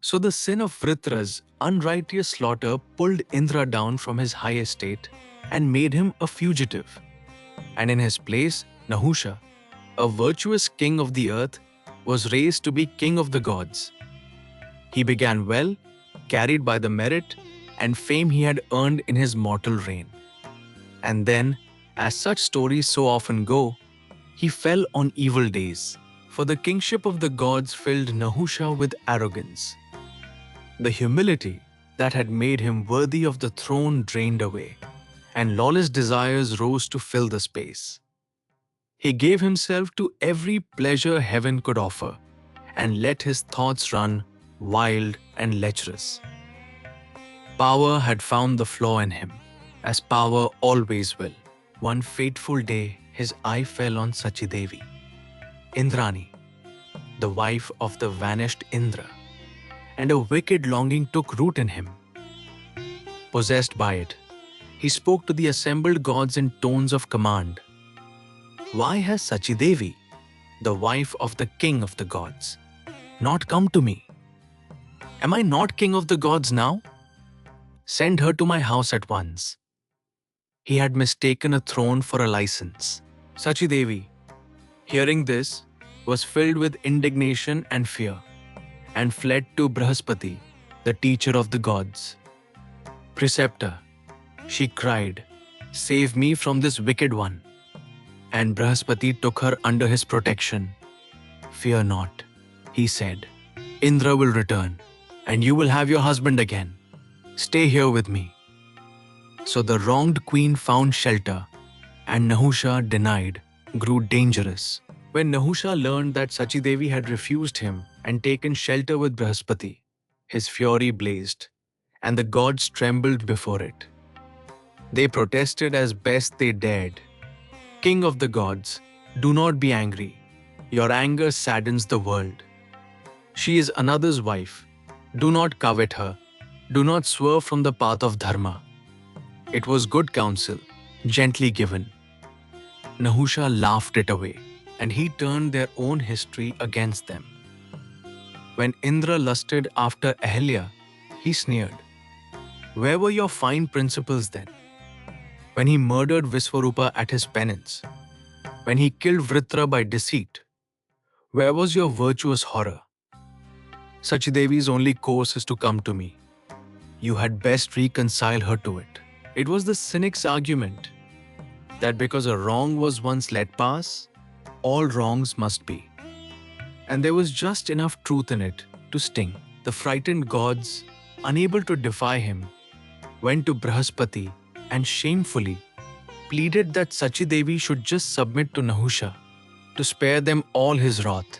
So the sin of Vritra's unrighteous slaughter pulled Indra down from his high estate and made him a fugitive. And in his place, Nahusha, a virtuous king of the earth, was raised to be king of the gods. He began well, carried by the merit and fame he had earned in his mortal reign. And then, as such stories so often go, he fell on evil days, for the kingship of the gods filled Nahusha with arrogance. The humility that had made him worthy of the throne drained away, and lawless desires rose to fill the space. He gave himself to every pleasure heaven could offer, and let his thoughts run wild and lecherous. Power had found the flaw in him, as power always will. One fateful day, his eye fell on Sachidevi, Indrani, the wife of the vanished Indra, and a wicked longing took root in him. Possessed by it, he spoke to the assembled gods in tones of command. Why has Sachidevi, the wife of the king of the gods, not come to me? Am I not king of the gods now? Send her to my house at once. He had mistaken a throne for a license. Sachidevi, hearing this, was filled with indignation and fear, and fled to Brihaspati, the teacher of the gods. Preceptor, she cried, save me from this wicked one. And Brihaspati took her under his protection. Fear not, he said. Indra will return, and you will have your husband again. Stay here with me. So the wronged queen found shelter, and Nahusha, denied, grew dangerous. When Nahusha learned that Sachidevi had refused him and taken shelter with Brihaspati, his fury blazed, and the gods trembled before it. They protested as best they dared. King of the gods, do not be angry. Your anger saddens the world. She is another's wife. Do not covet her. Do not swerve from the path of dharma. It was good counsel, gently given. Nahusha laughed it away, and he turned their own history against them. When Indra lusted after Ahalya, he sneered. Where were your fine principles then? When he murdered Visvarupa at his penance, when he killed Vritra by deceit, where was your virtuous horror? Sachidevi's only course is to come to me. You had best reconcile her to it. It was the cynic's argument that because a wrong was once let pass, all wrongs must be. And there was just enough truth in it to sting. The frightened gods, unable to defy him, went to Brihaspati and shamefully pleaded that Sachidevi should just submit to Nahusha to spare them all his wrath.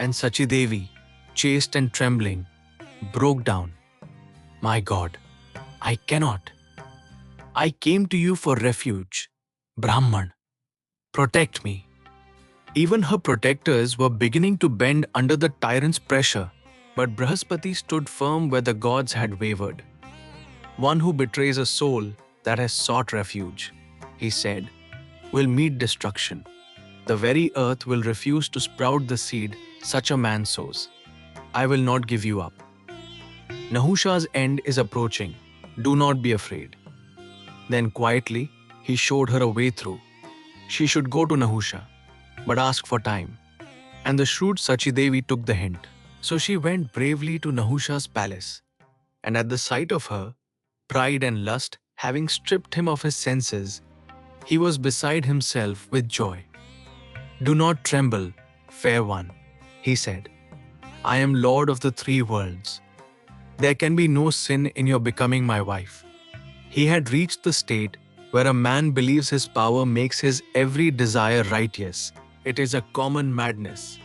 And Sachidevi, chaste and trembling, broke down. My God, I cannot. I came to you for refuge. Brahman, protect me. Even her protectors were beginning to bend under the tyrant's pressure, but Brihaspati stood firm where the gods had wavered. One who betrays a soul that has sought refuge, he said, will meet destruction. The very earth will refuse to sprout the seed such a man sows. I will not give you up. Nahusha's end is approaching. Do not be afraid. Then quietly, he showed her a way through. She should go to Nahusha, but ask for time. And the shrewd Sachidevi took the hint. So she went bravely to Nahusha's palace. And at the sight of her, pride and lust having stripped him of his senses, he was beside himself with joy. Do not tremble, fair one, he said. I am lord of the three worlds. There can be no sin in your becoming my wife. He had reached the state where a man believes his power makes his every desire righteous. It is a common madness.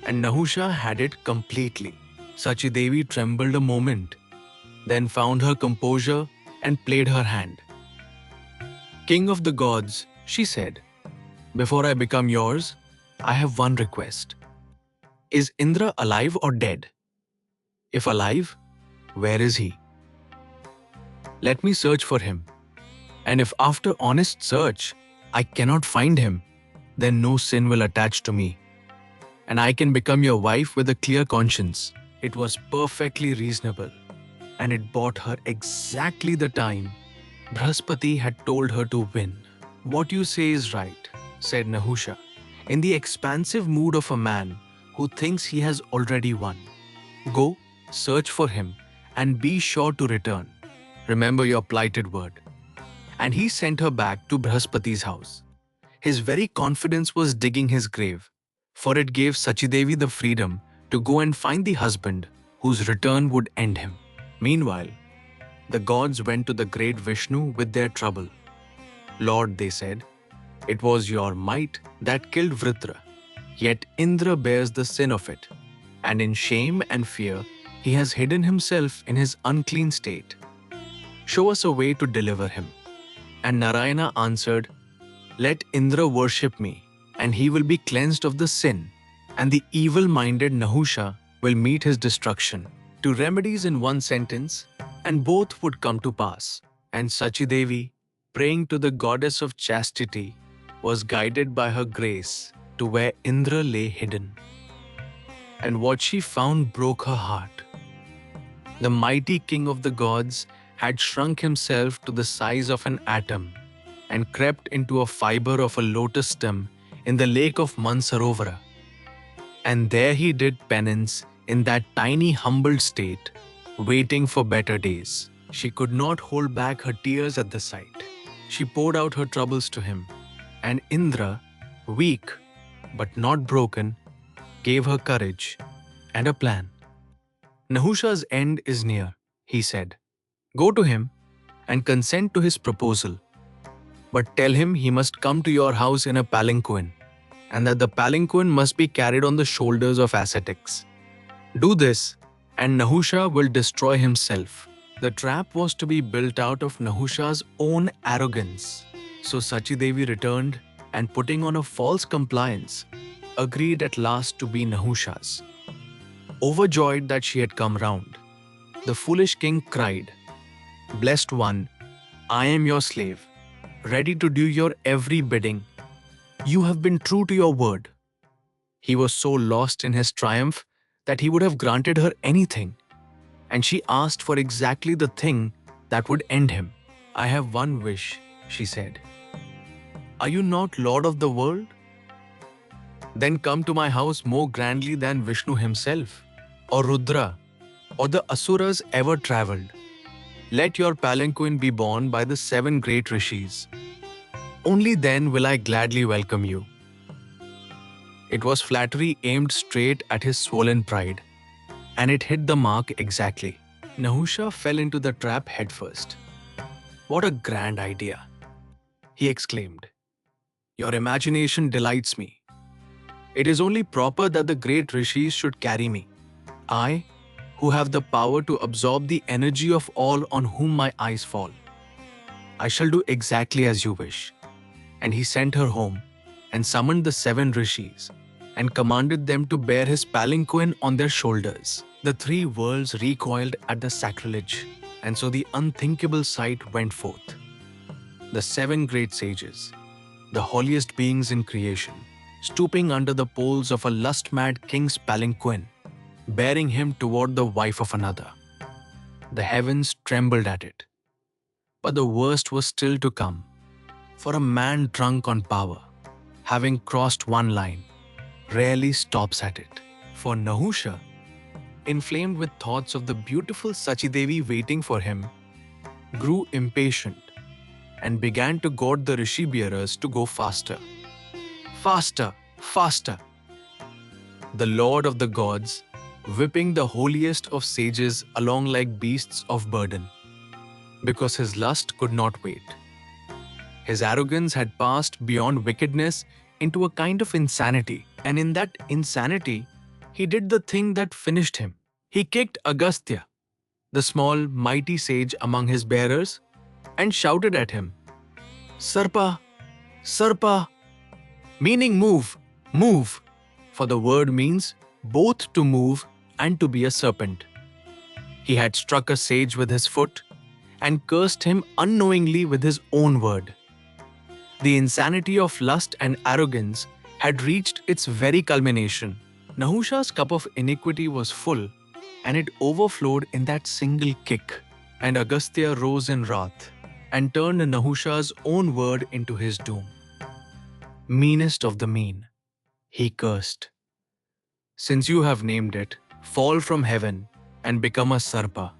And Nahusha had it completely. Sachidevi trembled a moment, then found her composure and played her hand. King of the gods, she said, before I become yours, I have one request. Is Indra alive or dead? If alive, where is he? Let me search for him. And if after honest search, I cannot find him, then no sin will attach to me. And I can become your wife with a clear conscience. It was perfectly reasonable, and it bought her exactly the time Brihaspati had told her to win. What you say is right, said Nahusha, in the expansive mood of a man who thinks he has already won. Go, search for him, and be sure to return. Remember your plighted word. And he sent her back to Brihaspati's house. His very confidence was digging his grave, for it gave Sachidevi the freedom to go and find the husband whose return would end him. Meanwhile, the gods went to the great Vishnu with their trouble. Lord, they said, it was your might that killed Vritra, yet Indra bears the sin of it, and in shame and fear he has hidden himself in his unclean state. Show us a way to deliver him. And Narayana answered, let Indra worship me, and he will be cleansed of the sin, and the evil-minded Nahusha will meet his destruction. Two remedies in one sentence, and both would come to pass. And Sachidevi, praying to the goddess of chastity, was guided by her grace to where Indra lay hidden. And what she found broke her heart. The mighty king of the gods had shrunk himself to the size of an atom and crept into a fiber of a lotus stem in the lake of Mansarovara. And there he did penance in that tiny humbled state, waiting for better days. She could not hold back her tears at the sight. She poured out her troubles to him, and Indra, weak but not broken, gave her courage and a plan. Nahusha's end is near, he said. Go to him and consent to his proposal. But tell him he must come to your house in a palanquin, and that the palanquin must be carried on the shoulders of ascetics. Do this, and Nahusha will destroy himself. The trap was to be built out of Nahusha's own arrogance. So Sachidevi returned and, putting on a false compliance, agreed at last to be Nahusha's. Overjoyed that she had come round, the foolish king cried, Blessed one, I am your slave, ready to do your every bidding. You have been true to your word. He was so lost in his triumph that he would have granted her anything, and she asked for exactly the thing that would end him. I have one wish, she said. Are you not lord of the world? Then come to my house more grandly than Vishnu himself, or Rudra, or the Asuras ever travelled. Let your palanquin be borne by the 7 great rishis. Only then will I gladly welcome you. It was flattery aimed straight at his swollen pride, and it hit the mark exactly. Nahusha fell into the trap headfirst. What a grand idea, he exclaimed. Your imagination delights me. It is only proper that the great rishis should carry me. I, who have the power to absorb the energy of all on whom my eyes fall. I shall do exactly as you wish. And he sent her home and summoned the 7 rishis and commanded them to bear his palanquin on their shoulders. The 3 worlds recoiled at the sacrilege, and so the unthinkable sight went forth. The 7 great sages, the holiest beings in creation, stooping under the poles of a lust-mad king's palanquin, bearing him toward the wife of another. The heavens trembled at it. But the worst was still to come, for a man drunk on power, having crossed one line, rarely stops at it. For Nahusha, inflamed with thoughts of the beautiful Sachidevi waiting for him, grew impatient and began to goad the rishi bearers to go faster. Faster, faster! The lord of the gods, whipping the holiest of sages along like beasts of burden, because his lust could not wait. His arrogance had passed beyond wickedness into a kind of insanity, and in that insanity, he did the thing that finished him. He kicked Agastya, the small, mighty sage among his bearers, and shouted at him, Sarpa, Sarpa, meaning move, move, for the word means both to move and to be a serpent. He had struck a sage with his foot and cursed him unknowingly with his own word. The insanity of lust and arrogance had reached its very culmination. Nahusha's cup of iniquity was full, and it overflowed in that single kick. And Agastya rose in wrath and turned Nahusha's own word into his doom. Meanest of the mean, he cursed. Since you have named it, fall from heaven and become a sarpa,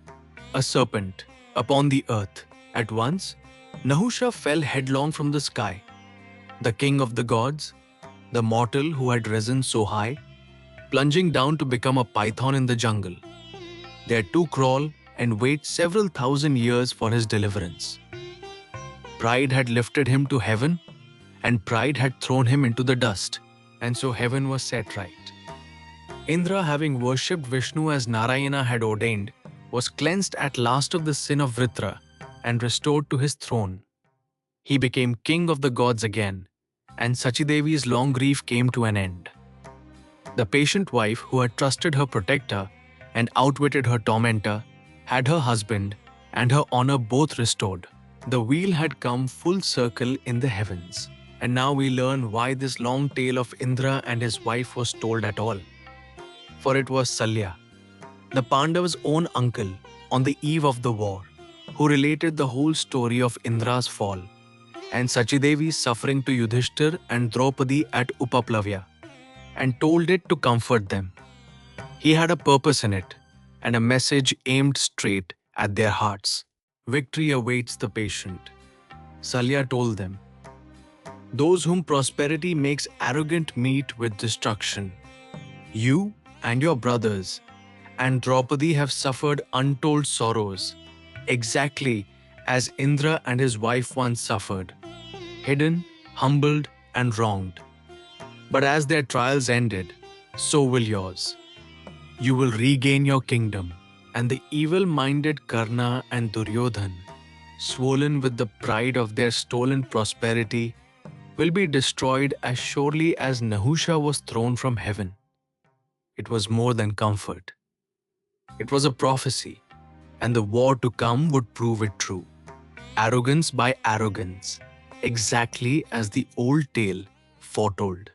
a serpent, upon the earth. At once, Nahusha fell headlong from the sky. The king of the gods, the mortal who had risen so high, plunging down to become a python in the jungle, there to crawl and wait several thousand years for his deliverance. Pride had lifted him to heaven, and pride had thrown him into the dust, and so heaven was set right. Indra, having worshipped Vishnu as Narayana had ordained, was cleansed at last of the sin of Vritra and restored to his throne. He became king of the gods again, and Sachidevi's long grief came to an end. The patient wife who had trusted her protector and outwitted her tormentor had her husband and her honor both restored. The wheel had come full circle in the heavens, and now we learn why this long tale of Indra and his wife was told at all. For it was Salya, the Pandavas' own uncle, on the eve of the war, who related the whole story of Indra's fall and Sachidevi's suffering to Yudhishthir and Draupadi at Upaplavya, and told it to comfort them. He had a purpose in it, and a message aimed straight at their hearts. Victory awaits the patient. Salya told them, those whom prosperity makes arrogant meet with destruction. You and your brothers and Draupadi have suffered untold sorrows, exactly as Indra and his wife once suffered, hidden, humbled, and wronged. But as their trials ended, so will yours. You will regain your kingdom, and the evil-minded Karna and Duryodhan, swollen with the pride of their stolen prosperity, will be destroyed as surely as Nahusha was thrown from heaven. It was more than comfort. It was a prophecy, and the war to come would prove it true. Arrogance by arrogance, exactly as the old tale foretold.